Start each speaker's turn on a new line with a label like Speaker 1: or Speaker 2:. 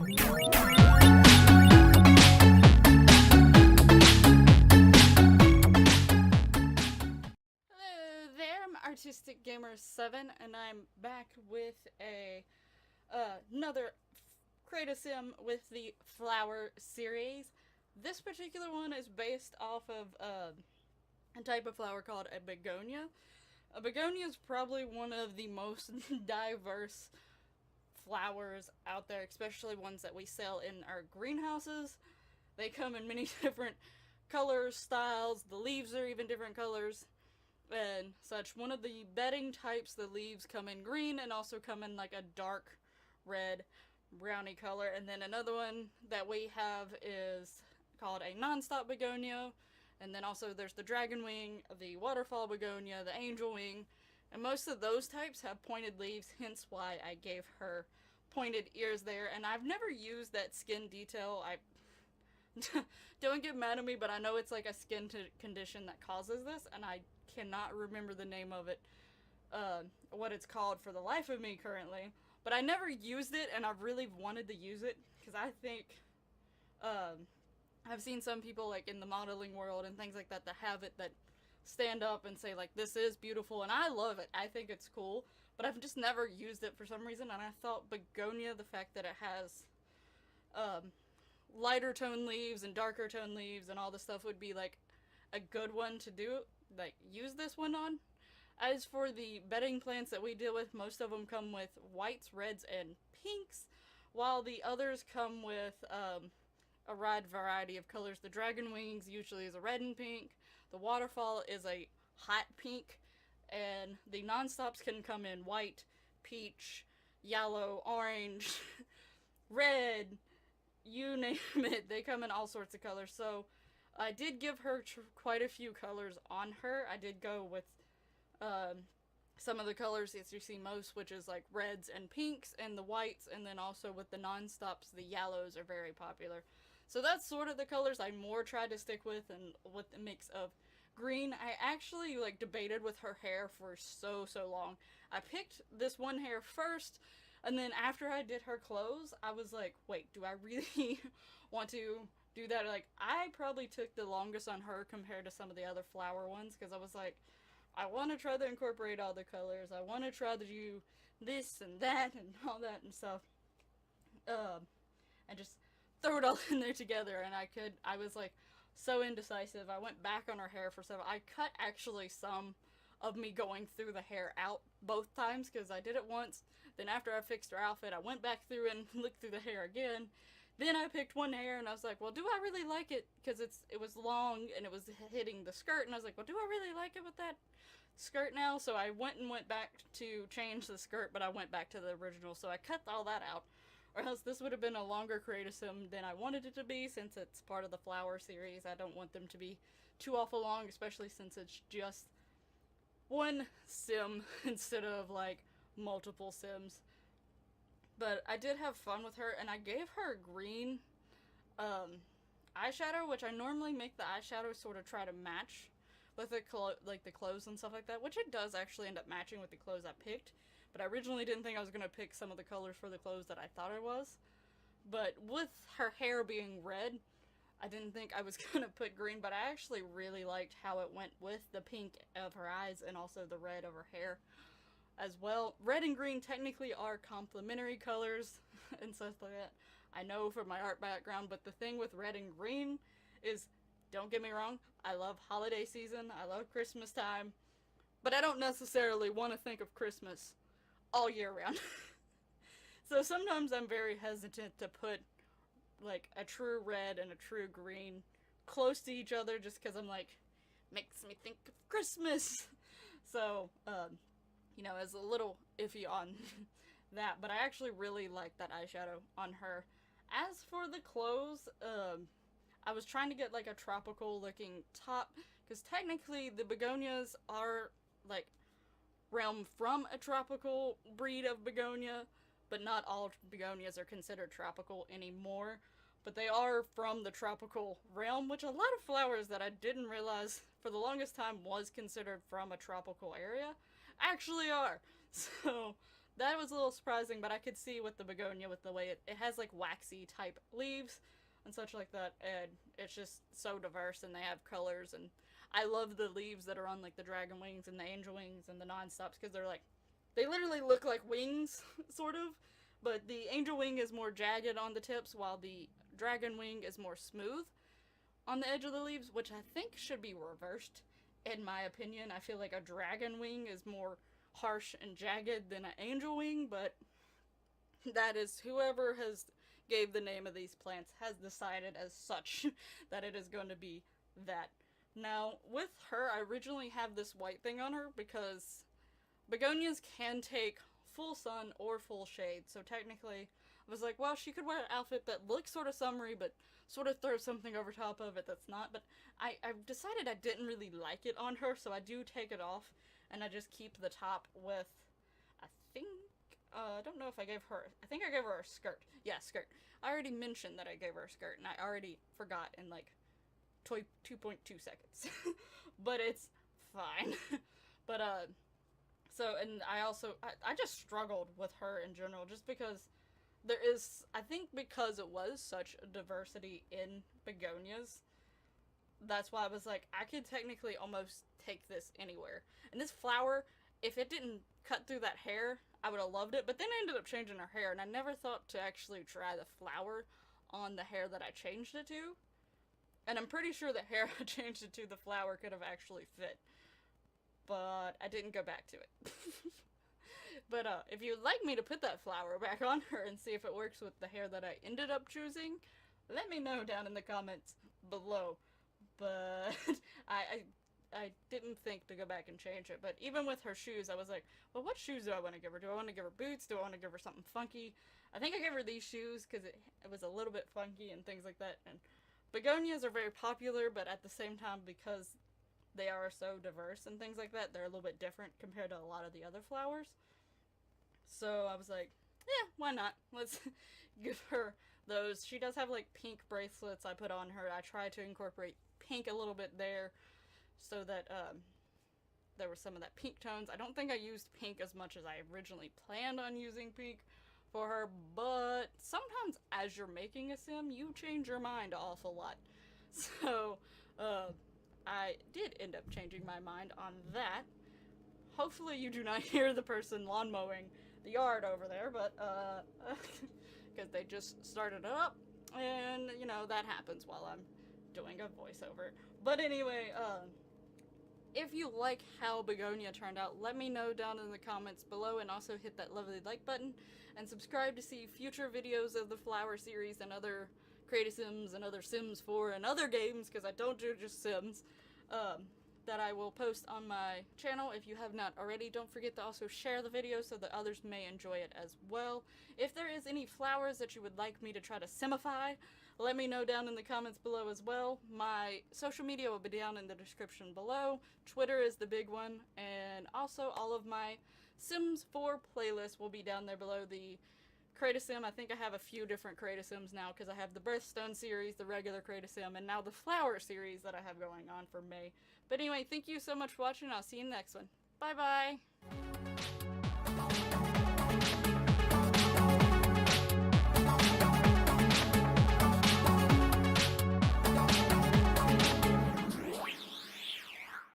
Speaker 1: Hello there, I'm Artistic Gamer 7, and I'm back with another Create Sim with the Flower series. This particular one is based off of a type of flower called a begonia. A begonia is probably one of the most diverse flowers out there, especially ones that we sell in our greenhouses. They come in many different colors, styles, the leaves are even different colors and such. One of the bedding types, the leaves come in green and also come in like a dark red browny color. And then another one that we have is called a non-stop begonia. And then also there's the dragon wing, the waterfall begonia, the angel wing. And most of those types have pointed leaves, hence why I gave her pointed ears there. And I've never used that skin detail. I don't get mad at me, but I know it's like a skin condition that causes this, and I cannot remember the name of it, what it's called for the life of me currently. But I never used it, and I've really wanted to use it, because I think, I've seen some people like in the modeling world and things like that have it, that stand up and say like, this is beautiful, and I love it. I think it's cool, but I've just never used it for some reason, and I thought begonia, the fact that it has, lighter tone leaves and darker tone leaves and all this stuff would be like a good one to do, like use this one on. As for the bedding plants that we deal with, most of them come with whites, reds, and pinks, while the others come with a wide variety of colors. The dragon wings usually is a red and pink, the waterfall is a hot pink, and the non-stops can come in white, peach, yellow, orange, red, you name it. They come in all sorts of colors. So I did give her quite a few colors on her. I did go with some of the colors that you see most, which is like reds and pinks and the whites, and then also with the non-stops, the yellows are very popular. So that's sort of the colors I more tried to stick with, and with the mix of green. I actually like debated with her hair for so long. I picked this one hair first, and then after I did her clothes, I was like, wait, do I really want to do that? Like, I probably took the longest on her compared to some of the other flower ones, because I was like, I want to try to incorporate all the colors. I want to try to do this and that and all that and stuff. And just throw it all in there together. And I was like so indecisive. I went back on her hair for several. I cut actually some of me going through the hair out both times, because I did it once. Then after I fixed her outfit, I went back through and looked through the hair again. Then I picked one hair and I was like, well, do I really like it? Because it was long and it was hitting the skirt, and I was like, well, do I really like it with that skirt now? So I went back to change the skirt, but I went back to the original, so I cut all that out. Or else this would have been a longer Create Sim than I wanted it to be, since it's part of the flower series. I don't want them to be too awful long, especially since it's just one sim instead of like multiple sims. But I did have fun with her, and I gave her green eyeshadow, which I normally make the eyeshadow sort of try to match with the clothes and stuff like that, which it does actually end up matching with the clothes I picked. But I originally didn't think I was going to pick some of the colors for the clothes that I thought I was. But with her hair being red, I didn't think I was going to put green, but I actually really liked how it went with the pink of her eyes and also the red of her hair as well. Red and green technically are complementary colors and stuff like that. I know from my art background, but the thing with red and green is, don't get me wrong, I love holiday season, I love Christmas time, but I don't necessarily want to think of Christmas all year round. So sometimes I'm very hesitant to put like a true red and a true green close to each other, just because I'm like, makes me think of Christmas. So, you know, it's a little iffy on that, but I actually really like that eyeshadow on her. As for the clothes, I was trying to get like a tropical looking top, because technically the begonias are like realm from a tropical breed of begonia, but not all begonias are considered tropical anymore. But they are from the tropical realm, which a lot of flowers that I didn't realize for the longest time was considered from a tropical area actually are. So that was a little surprising, but I could see with the begonia, with the way it has like waxy type leaves and such like that, and it's just so diverse, and they have colors, and I love the leaves that are on like the dragon wings and the angel wings and the non-stops, because they're like, they literally look like wings, sort of, but the angel wing is more jagged on the tips, while the dragon wing is more smooth on the edge of the leaves, which I think should be reversed, in my opinion. I feel like a dragon wing is more harsh and jagged than an angel wing, but that is whoever has gave the name of these plants has decided as such that it is going to be that. Now, with her, I originally have this white thing on her because begonias can take full sun or full shade, so technically I was like, well, she could wear an outfit that looks sort of summery, but sort of throw something over top of it that's not, but I've decided I didn't really like it on her, so I do take it off, and I just keep the top with, I think, I don't know if I gave her, I think I gave her a skirt. Yeah, skirt. I already mentioned that I gave her a skirt, and I already forgot in like 2.2 seconds. But it's fine. But, so, and I also, I just struggled with her in general, just because there is, I think because it was such a diversity in begonias, that's why I was like, I could technically almost take this anywhere. And this flower, if it didn't cut through that hair, I would have loved it, but then I ended up changing her hair, and I never thought to actually try the flower on the hair that I changed it to. And I'm pretty sure the hair I changed it to, the flower could have actually fit. But I didn't go back to it. But if you'd like me to put that flower back on her and see if it works with the hair that I ended up choosing, let me know down in the comments below. But I didn't think to go back and change it. But even with her shoes, I was like, well, what shoes do I want to give her? Do I want to give her boots? Do I want to give her something funky? I think I gave her these shoes because it was a little bit funky and things like that. And begonias are very popular, but at the same time, because they are so diverse and things like that, they're a little bit different compared to a lot of the other flowers. So I was like, yeah, why not? Let's give her those. She does have like pink bracelets I put on her. I tried to incorporate pink a little bit there so that there was some of that pink tones. I don't think I used pink as much as I originally planned on using pink for her, but sometimes as you're making a sim, you change your mind an awful lot. So I did end up changing my mind on that. Hopefully you do not hear the person lawn mowing the yard over there, but because they just started it up, and you know, that happens while I'm doing a voiceover. But anyway, if you like how Begonia turned out, let me know down in the comments below, and also hit that lovely like button, and subscribe to see future videos of the Flower series and other Create a Sims and other Sims 4 and other games, because I don't do just Sims, that I will post on my channel. If you have not already, don't forget to also share the video so that others may enjoy it as well. If there is any flowers that you would like me to try to simify, let me know down in the comments below as well. My social media will be down in the description below. Twitter is the big one, and also all of my Sims 4 playlists will be down there below. The Create a Sim, I think I have a few different Create a Sims now, because I have the Birthstone series, the regular Create a Sim, and now the Flower series that I have going on for May. But anyway, thank you so much for watching. I'll see you in the next one. Bye bye!